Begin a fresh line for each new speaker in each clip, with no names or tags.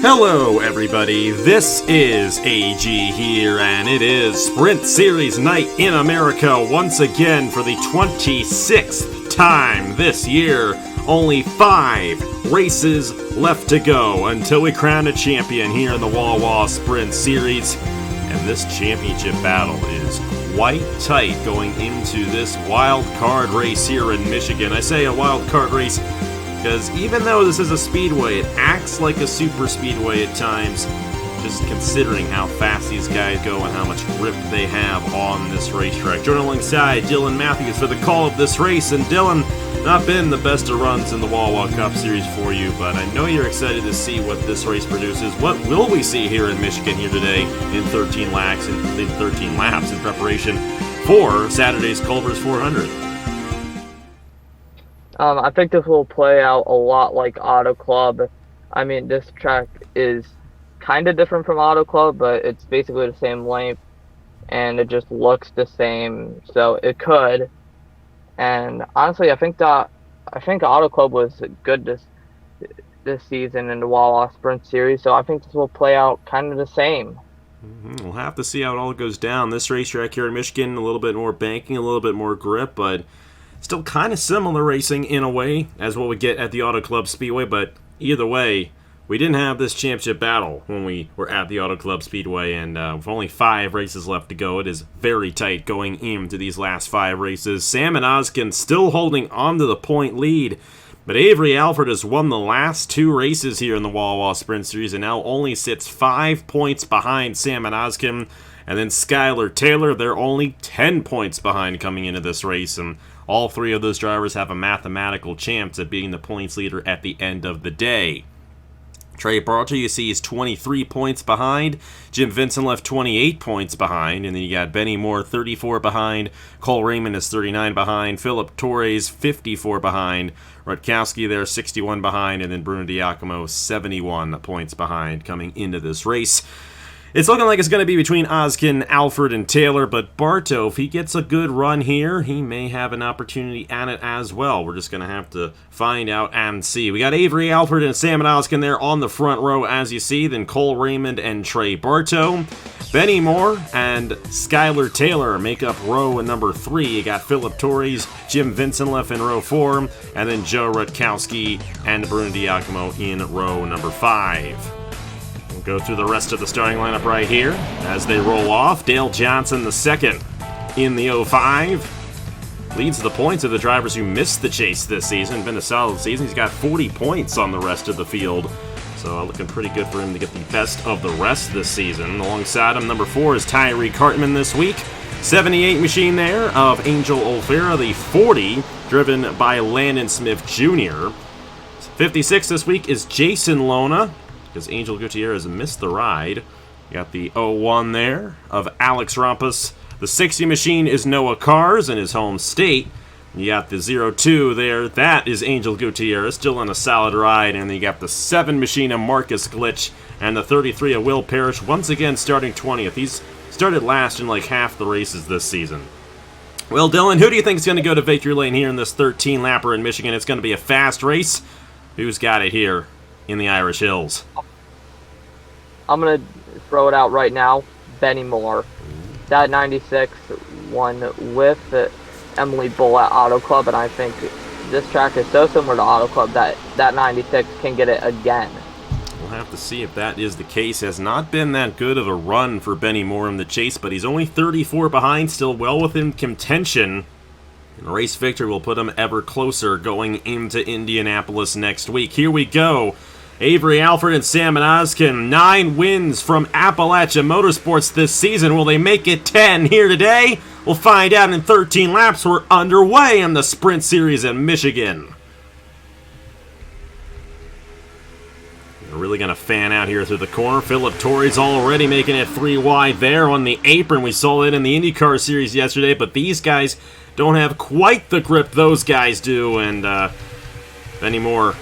Hello everybody, this is AG here, and it is Sprint Series Night in America once again for the 26th time this year. Only 5 races left to go until we crown a champion here in the Wawa Sprint Series. And this championship battle is quite tight going into this wild card race here in Michigan. I say a wild card race because even though this is a speedway, it acts like a super speedway at times, just considering how fast these guys go and how much grip they have on this racetrack. Joining alongside Dylan Matthews for the call of this race. And Dylan, not been the best of runs in the Wawa Cup Series for you, but I know you're excited to see what this race produces. What will we see here in Michigan here today in 13 laps in preparation for Saturday's Culver's 400?
I think this will play out a lot like Auto Club. I mean, this track is kind of different from Auto Club, but it's basically the same length, and it just looks the same, so it could. And honestly, I think Auto Club was good this season in the Wawa Sprint Series, so I think this will play out kind of the same.
We'll have to see how it all goes down. This racetrack here in Michigan, a little bit more banking, a little bit more grip, but still kind of similar racing in a way as what we get at the Auto Club Speedway. But either way, we didn't have this championship battle when we were at the Auto Club Speedway, and with only 5 races left to go, it is very tight going into these last 5 races. Sam and Oskin still holding on to the point lead, but Avery Alford has won the last 2 races here in the Wawa Sprint Series and now only sits 5 points behind Sam and Oskin. And then Skylar Taylor, they're only 10 points behind coming into this race, and all 3 of those drivers have a mathematical chance at being the points leader at the end of the day. Trey Barger, you see, is 23 points behind. Jim Vincent left 28 points behind. And then you got Benny Moore, 34 behind. Cole Raymond is 39 behind. Philip Torres, 54 behind. Rutkowski there, 61 behind. And then Bruno Diacomo, 71 points behind coming into this race. It's looking like it's going to be between Oskin, Alford, and Taylor, but Bartow, if he gets a good run here, he may have an opportunity at it as well. We're just going to have to find out and see. We got Avery Alford and Sam and Oskin there on the front row, as you see, then Cole Raymond and Trey Bartow. Benny Moore and Skylar Taylor make up row number 3. You got Philip Torres, Jim Vincent left in row 4, and then Joe Rutkowski and Bruno Diacomo in row number 5. Go through the rest of the starting lineup right here as they roll off. Dale Johnson, the second in the 05, leads the points of the drivers who missed the chase this season. Been a solid season. He's got 40 points on the rest of the field, so looking pretty good for him to get the best of the rest this season. Alongside him, number 4 is Tyree Cartman this week. 78 machine there of Angel Olfera, the 40, driven by Landon Smith Jr. 56 this week is Jason Lona, because Angel Gutierrez missed the ride. You got the 01 there of Alex Rompas. The 60 machine is Noah Cars in his home state. You got the 02 there. That is Angel Gutierrez, still on a solid ride. And then you got the 7 machine of Marcus Glitch. And the 33 of Will Parrish, once again starting 20th. He's started last in like half the races this season. Well, Dylan, who do you think is going to go to victory lane here in this 13-lapper in Michigan? It's going to be a fast race. Who's got it here in the Irish Hills?
I'm going to throw it out right now. Benny Moore. That 96 won with Emily Bull at Auto Club, and I think this track is so similar to Auto Club that 96 can get it again.
We'll have to see if that is the case. Has not been that good of a run for Benny Moore in the chase, but he's only 34 behind, still well within contention. And the race victory will put him ever closer going into Indianapolis next week. Here we go. Avery Alford and Sam and Oskin, 9 wins from Appalachia Motorsports this season. Will they make it 10 here today? We'll find out in 13 laps. We're underway in the Sprint Series in Michigan. They're really going to fan out here through the corner. Philip Torres already making it 3 wide there on the apron. We saw it in the IndyCar Series yesterday, but these guys don't have quite the grip those guys do, and Benny Moore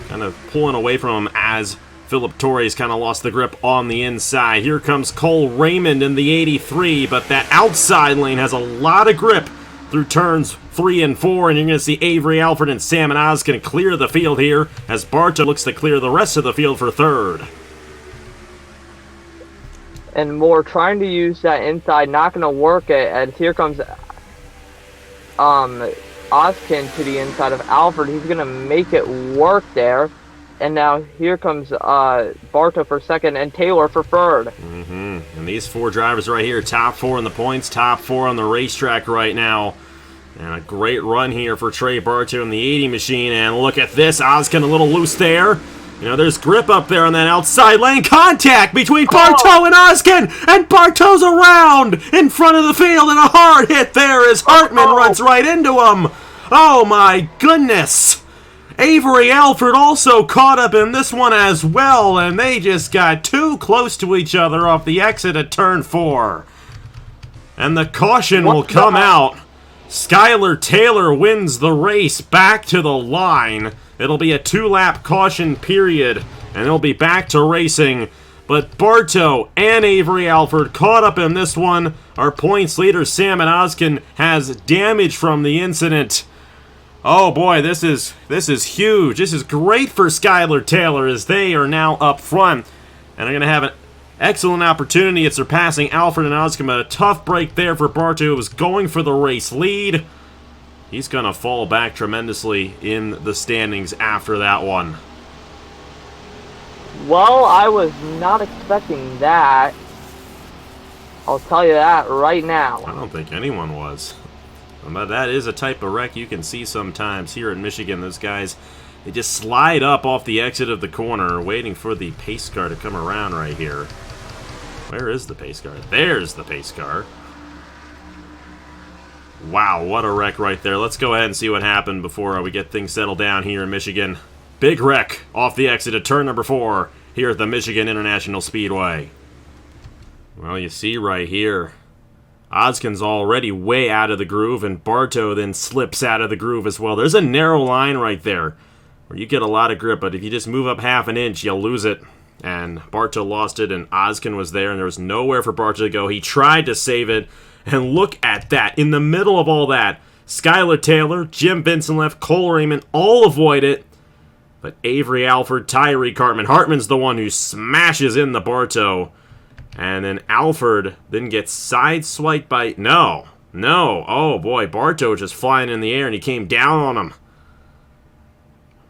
kind of pulling away from him as Philip Torres kind of lost the grip on the inside. Here comes Cole Raymond in the 83, but that outside lane has a lot of grip through turns 3 and 4, and you're going to see Avery Alford and Sam and Oz going to clear the field here as Bartow looks to clear the rest of the field for third.
and Moore trying to use that inside, not going to work it, and here comes Oskin to the inside of Alfred. He's going to make it work there. And now here comes Bartow for second and Taylor for third.
And these four drivers right here, top four in the points, top four on the racetrack right now. And a great run here for Trey Bartow in the 80 machine. And look at this, Oskin a little loose there. You know, there's grip up there on that outside lane. Contact between Bartow and Oskin. And Bartow's around in front of the field. And a hard hit there as Hartman runs right into him. Oh my goodness. Avery Alford also caught up in this one as well, and they just got too close to each other off the exit at turn 4. And the caution will come out. Skylar Taylor wins the race back to the line. It'll be a 2-lap caution period, and it'll be back to racing. But Bartow and Avery Alford caught up in this one. Our points leader, Sam Oskin, has damage from the incident. Oh boy, this is huge. This is great for Skylar Taylor as they are now up front and are going to have an excellent opportunity at surpassing Alfred and Oskin. But a tough break there for Bartow, who was going for the race lead. He's going to fall back tremendously in the standings after that one.
Well, I was not expecting that. I'll tell you that right now.
I don't think anyone was. But that is a type of wreck you can see sometimes here in Michigan. Those guys, they just slide up off the exit of the corner, waiting for the pace car to come around right here. Where is the pace car? There's the pace car. Wow, what a wreck right there. Let's go ahead and see what happened before we get things settled down here in Michigan. Big wreck off the exit at turn number 4 here at the Michigan International Speedway. Well, you see right here, Oskin's already way out of the groove, and Bartow then slips out of the groove as well. There's a narrow line right there where you get a lot of grip, but if you just move up half an inch, you'll lose it. And Bartow lost it, and Oskin was there, and there was nowhere for Bartow to go. He tried to save it, and look at that. In the middle of all that, Skylar Taylor, Jim Vincent left, Cole Raymond all avoid it. But Avery Alford, Tyree Cartman, Hartman's the one who smashes in the Bartow. And then Alford then gets sideswiped by... No. Oh, boy. Bartow just flying in the air, and he came down on him.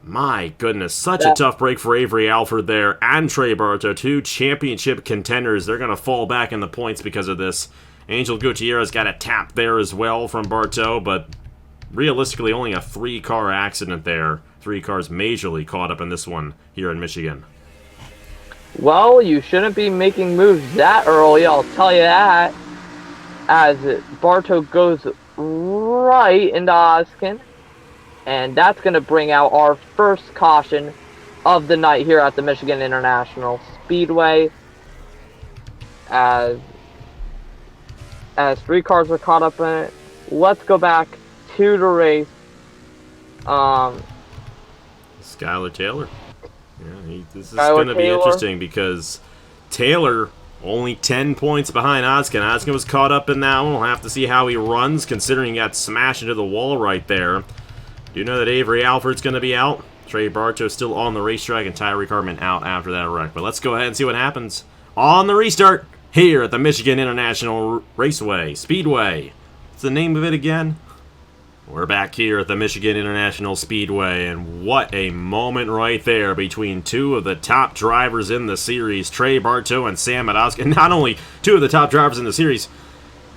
My goodness. Such a tough break for Avery Alford there and Trey Bartow. 2 championship contenders. They're going to fall back in the points because of this. Angel Gutierrez got a tap there as well from Bartow, but realistically only a 3-car accident there. 3 cars majorly caught up in this one here in Michigan.
Well, you shouldn't be making moves that early, I'll tell you that. As Bartow goes right into Oskin. And that's going to bring out our first caution of the night here at the Michigan International Speedway. As 3 cars are caught up in it. Let's go back to the race.
Skylar Taylor. Yeah, this is going to be interesting because Taylor only 10 points behind Oskin. Oskin was caught up in that one. We'll have to see how he runs, considering he got smashed into the wall right there. Do you know that Avery Alford's going to be out? Trey Bartow still on the racetrack, and Tyree Cartman out after that wreck. But let's go ahead and see what happens on the restart here at the Michigan International Raceway Speedway. What's the name of it again? We're back here at the Michigan International Speedway, and what a moment right there between 2 of the top drivers in the series, Trey Bartow and Sam Oskin. Not only 2 of the top drivers in the series,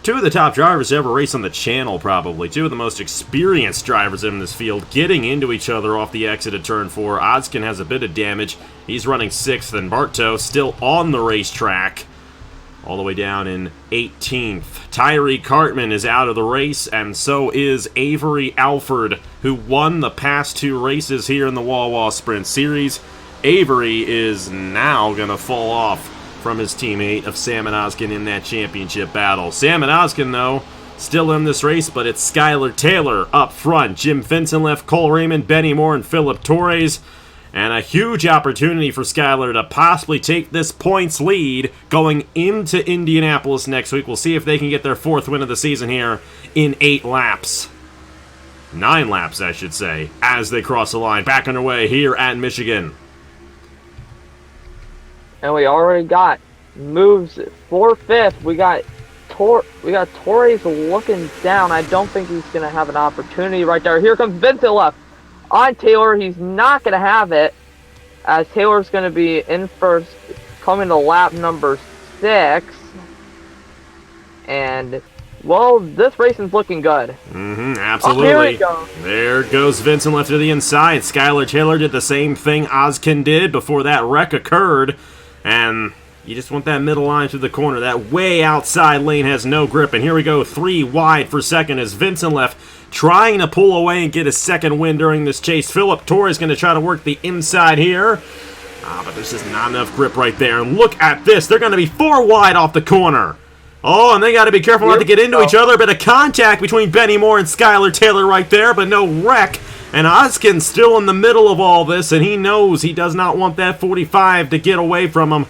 2 of the top drivers to ever race on the channel, probably. 2 of the most experienced drivers in this field getting into each other off the exit at turn 4. Oskin has a bit of damage. He's running 6th, and Bartow still on the racetrack, all the way down in 18th. Tyree Cartman is out of the race, and so is Avery Alford, who won the past 2 races here in the Wawa Sprint Series. Avery is now going to fall off from his teammate of Sam Oskin in that championship battle. Sam Oskin, though, still in this race, but it's Skylar Taylor up front. Jim Vincent left, Cole Raymond, Benny Moore, and Philip Torres. And a huge opportunity for Skylar to possibly take this points lead going into Indianapolis next week. We'll see if they can get their 4th win of the season here in 8 laps. 9 laps, I should say, as they cross the line. Back underway here at Michigan.
And we already got moves for 5th. We got Torres looking down. I don't think he's going to have an opportunity right there. Here comes Vincent left on Taylor. He's not going to have it, as Taylor's going to be in first, coming to lap number 6. And, well, this racing's looking good.
Absolutely.
Oh, here we go.
There goes Vincent left to the inside. Skylar Taylor did the same thing Ozkin did before that wreck occurred. And you just want that middle line through the corner. That way outside lane has no grip. And here we go, 3 wide for second as Vincent left trying to pull away and get his second win during this chase. Philip Torres going to try to work the inside here. But there's just not enough grip right there. And look at this. They're going to be 4 wide off the corner. Oh, and they got to be careful not to get into each other. Bit of contact between Benny Moore and Skylar Taylor right there, but no wreck. And Ozkin's still in the middle of all this, and he knows he does not want that 45 to get away from him.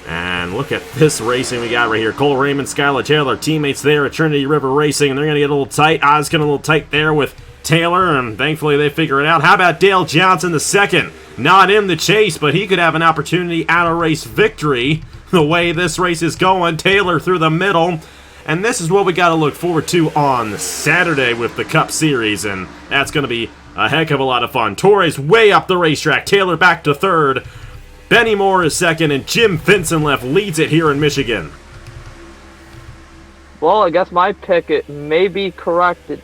And look at this racing we got right here. Cole Raymond, Skylar Taylor, teammates there at Trinity River Racing, and they're going to get a little tight. Ozkin a little tight there with Taylor, and thankfully they figure it out. How about Dale Johnson the second? Not in the chase, but he could have an opportunity at a race victory. The way this race is going, Taylor through the middle. And this is what we got to look forward to on Saturday with the Cup Series, and that's going to be a heck of a lot of fun. Torres way up the racetrack, Taylor back to third, Benny Moore is second, and Jim Vincent left leads it here in Michigan.
Well, I guess my pick may be corrected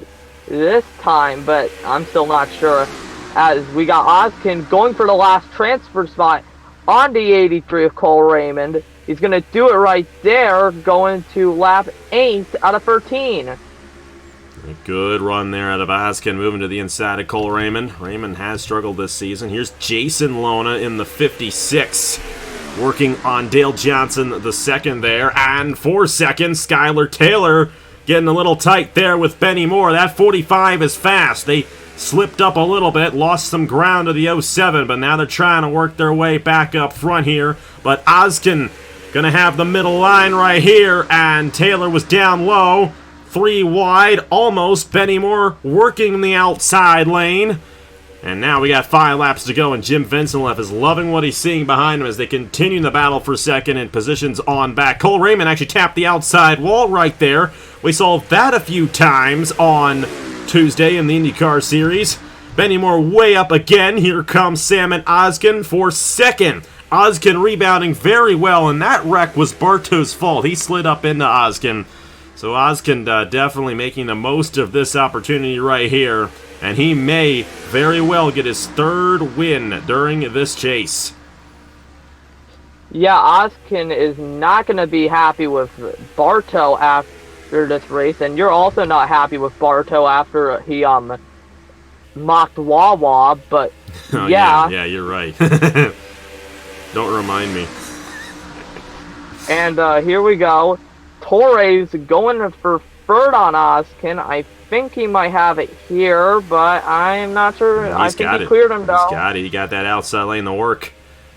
this time, but I'm still not sure, as we got Ozkin going for the last transfer spot on the 83 of Cole Raymond. He's going to do it right there, going to lap 8 out of 13.
A good run there out of Ozkin, moving to the inside of Cole Raymond. Raymond has struggled this season. Here's Jason Lona in the 56, working on Dale Johnson the second there. And for second, Skylar Taylor getting a little tight there with Benny Moore. That 45 is fast. They slipped up a little bit, lost some ground to the 07, but now they're trying to work their way back up front here. But Ozkin going to have the middle line right here, and Taylor was down low. 3 wide, almost. Benny Moore working the outside lane. And now we got 5 laps to go, and Jim Vincent left is loving what he's seeing behind him as they continue the battle for second and positions on back. Cole Raymond actually tapped the outside wall right there. We saw that a few times on Tuesday in the IndyCar Series. Benny Moore way up again. Here comes Sam and Ozkin for second. Ozkin rebounding very well, and that wreck was Bartow's fault. He slid up into Ozkin. So Ozkin definitely making the most of this opportunity right here, and he may very well get his 3rd win during this chase.
Yeah, Ozkin is not going to be happy with Bartow after this race, and you're also not happy with Bartow after he mocked Wawa, but
Oh,
yeah.
Yeah, you're right. Don't remind me.
And here we go. Torres going for 3rd on Ozkin. I think he might have it here, but I'm not sure. I think he cleared him though.
He's got it. He got that outside lane to work.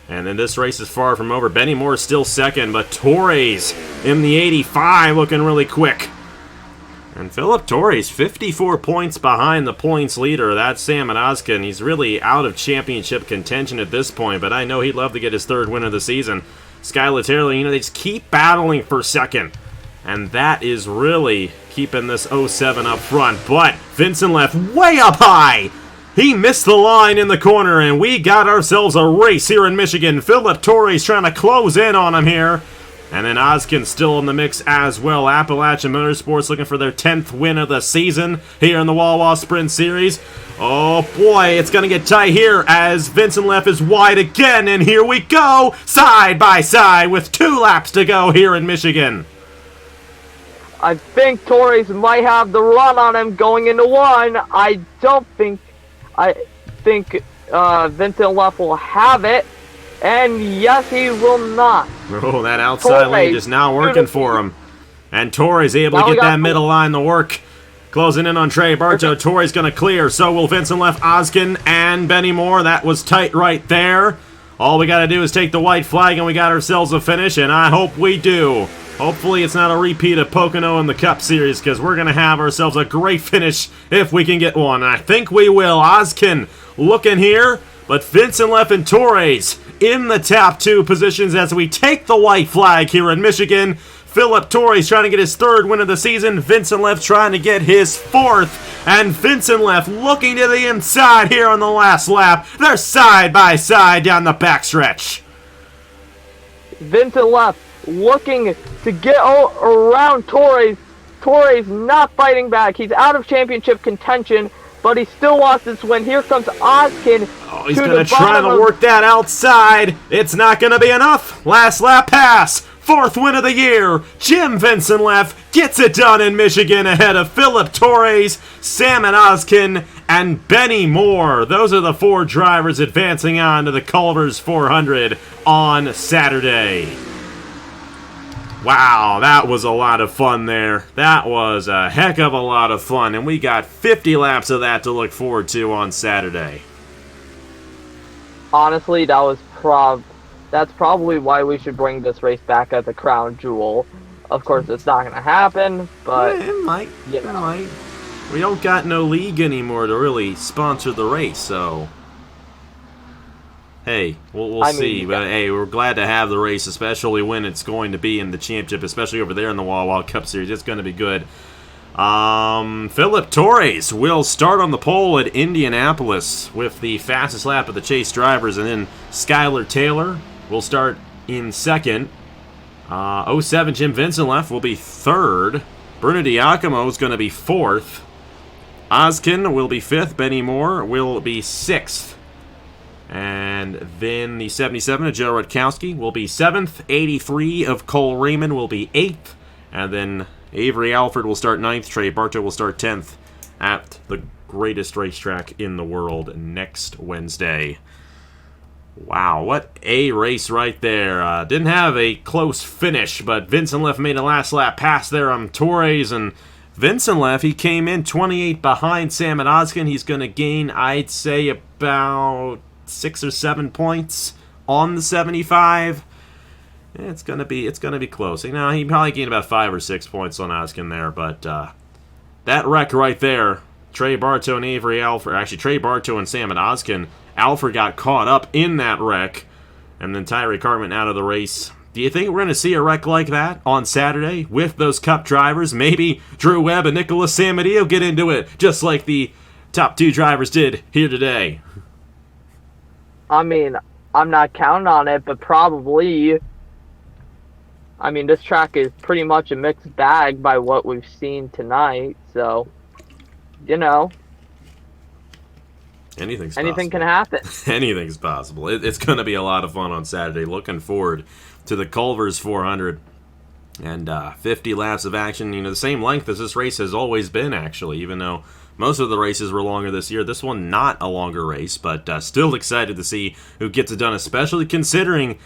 And then this race is far from over. Benny Moore is still second, but Torres in the 85 looking really quick. And Philip Torres, 54 points behind the points leader. That's Sam and Ozkin. He's really out of championship contention at this point, but I know he'd love to get his 3rd win of the season. Skylar Taylor, they just keep battling for second. And that is really keeping this 07 up front. But Vincent left way up high. He missed the line in the corner, and we got ourselves a race here in Michigan. Philip Torres trying to close in on him here. And then Ozkin still in the mix as well. Appalachian Motorsports looking for their 10th win of the season here in the Wawa Sprint Series. Oh boy, it's going to get tight here as Vincent left is wide again. And here we go, side by side with 2 laps to go here in Michigan.
I think Torres might have the run on him going into 1. I think Vincent left will have it. And yes, he will not.
Oh, that outside lane just not working for him. And Torres able to get that middle line to work. Closing in on Trey Bartow. Torres going to clear. So will Vincent left, Ozkin, and Benny Moore. That was tight right there. All we got to do is take the white flag, and we got ourselves a finish, and I hope we do. Hopefully it's not a repeat of Pocono in the Cup Series, because we're going to have ourselves a great finish if we can get one. And I think we will. Ozkin looking here, but Vincent left and Torres in the top 2 positions as we take the white flag here in Michigan. Philip Torres trying to get his 3rd win of the season. Vincent Leff trying to get his 4th. And Vincent Leff looking to the inside here on the last lap. They're side by side down the backstretch.
Vincent Leff looking to get around Torres. Torres not fighting back. He's out of championship contention, but he still wants this win. Here comes Ozkin.
Oh, he's going to try to work that outside. It's not going to be enough. Last lap pass. 4th win of the year. Jim Vincent Leff gets it done in Michigan ahead of Philip Torres, Salmon Ozkin, and Benny Moore. Those are the 4 drivers advancing on to the Culver's 400 on Saturday. Wow, that was a lot of fun there. That was a heck of a lot of fun, and we got 50 laps of that to look forward to on Saturday.
Honestly, that's probably why we should bring this race back as a crown jewel. Of course, it's not going to happen, but
yeah, it might. It might. We don't got no league anymore to really sponsor the race, so hey, we'll see.
Yeah.
But hey, we're glad to have the race, especially when it's going to be in the championship, especially over there in the Wawa Cup Series. It's going to be good. Philip Torres will start on the pole at Indianapolis with the fastest lap of the chase drivers, and then Skylar Taylor will start in 2nd. 07 Jim Vincent Leff will be 3rd. Bruno Diacomo is going to be 4th. Ozkin will be 5th. Benny Moore will be 6th. And then the 77 of Joe Rutkowski will be 7th. 83 of Cole Raymond will be 8th. And then Avery Alford will start 9th. Trey Bartow will start 10th at the greatest racetrack in the world next Wednesday. Wow, what a race right there. Didn't have a close finish, but Vincent Leff made a last lap pass there on Torres, and Vincent Leff, he came in 28 behind Salmon Ozkin. He's going to gain, I'd say, about 6 or 7 points on the 75. It's gonna be close. You know, he probably gained about 5 or 6 points on Ozkin there, but that wreck right there, Trey Bartow and Avery Alford, actually Trey Bartow and Salmon Ozkin, Alford got caught up in that wreck, and then Tyree Cartman out of the race. Do you think we're going to see a wreck like that on Saturday with those Cup drivers? Maybe Drew Webb and Nicholas Samadeo get into it, just like the top 2 drivers did here today.
I mean, I'm not counting on it, but probably. I mean, this track is pretty much a mixed bag by what we've seen tonight, so, you know. Anything can happen.
Anything's possible. It's going to be a lot of fun on Saturday. Looking forward to the Culver's 400 and 50 laps of action. You know, the same length as this race has always been, actually, even though most of the races were longer this year. This one not a longer race, but still excited to see who gets it done, especially considering,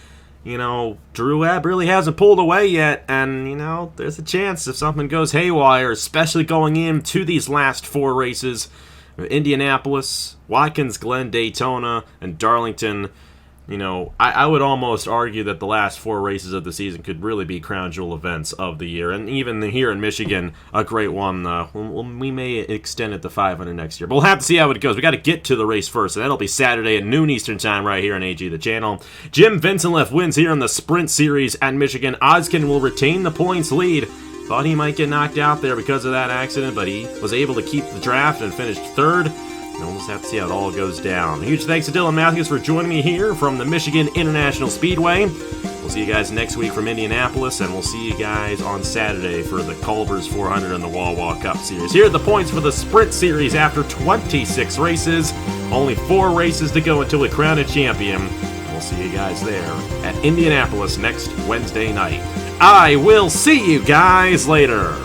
you know, Drew Webb really hasn't pulled away yet, and, you know, there's a chance if something goes haywire, especially going into these last 4 races. Indianapolis, Watkins Glen, Daytona, and Darlington. You know, I would almost argue that the last 4 races of the season could really be crown jewel events of the year. And even here in Michigan, a great one. We may extend it to 500 next year. But we'll have to see how it goes. We got to get to the race first, and that'll be Saturday at noon Eastern Time right here on AG the channel. Jim Vincent Leff wins here in the Sprint Series at Michigan. Ozkin will retain the points lead. Thought he might get knocked out there because of that accident, but he was able to keep the draft and finished 3rd. And we'll just have to see how it all goes down. Huge thanks to Dylan Matthews for joining me here from the Michigan International Speedway. We'll see you guys next week from Indianapolis, and we'll see you guys on Saturday for the Culver's 400 and the Wawa Cup Series. Here are the points for the Sprint Series after 26 races. Only 4 races to go until we crown a champion. We'll see you guys there at Indianapolis next Wednesday night. I will see you guys later.